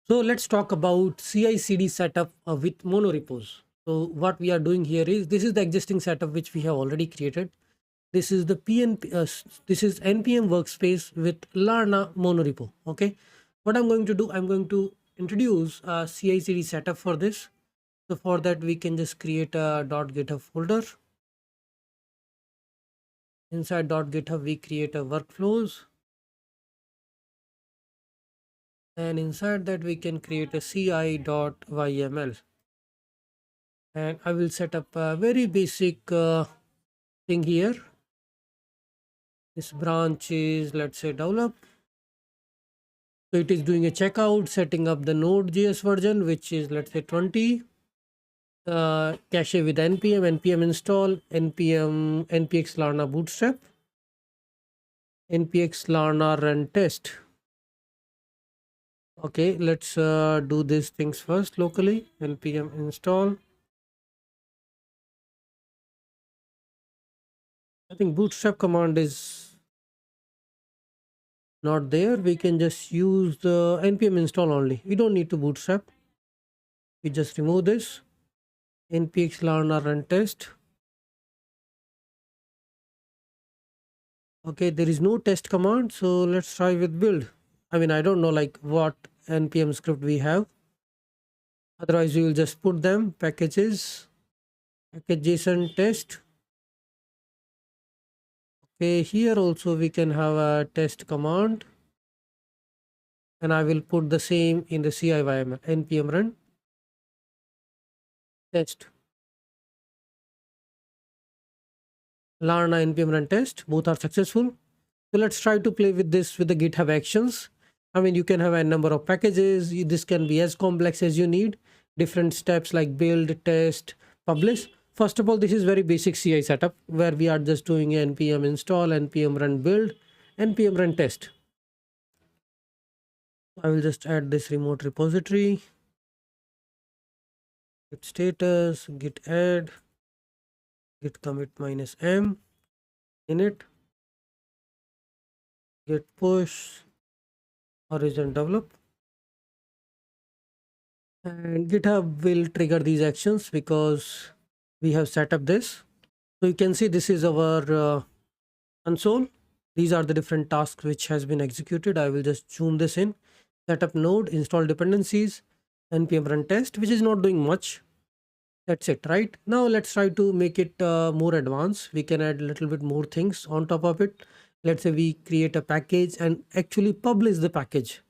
So let's talk about CI/CD setup with monorepos. So what we are doing here is, this is the existing setup which we have already created. This is the this is npm workspace with Lerna monorepo. Okay, what I'm going to do, I'm going to introduce a CI/CD setup for this. So for that, we can just create a .github folder. Inside .github, we create a workflows, and inside that we can create a ci.yml. And I will set up a very basic thing here. This branch is, let's say, develop. So it is doing a checkout, setting up the Node.js version, which is, let's say, 20. Cache with npm install, npx Lerna bootstrap, npx Lerna run test. Okay, let's do these things first locally. Npm install. I think bootstrap command is not there. We can just use the npm install only. We don't need to bootstrap. We just remove this. Npx Lerna run test. Okay, there is no test command, so let's try with build. I mean, I don't know like what npm script we have. Otherwise, we will just put them packages, package JSON test. Okay, here also we can have a test command, and I will put the same in the CI/YML npm run test. Lerna npm run test, both are successful. So let's try to play with this with the GitHub Actions. I mean, you can have a number of packages. This can be as complex as you need. Different steps like build, test, publish. First of all, this is very basic CI setup where we are just doing npm install, npm run build, npm run test. I will just add this remote repository. Git status, git add, git commit -m, init, git push, horizon develop. And GitHub will trigger these actions because we have set up this. So you can see this is our console. These are the different tasks which has been executed. I will just zoom this in. Set up node, install dependencies, npm run test, which is not doing much. That's it, right? Now let's try to make it more advanced. We can add a little bit more things on top of it. Let's say we create a package and actually publish the package.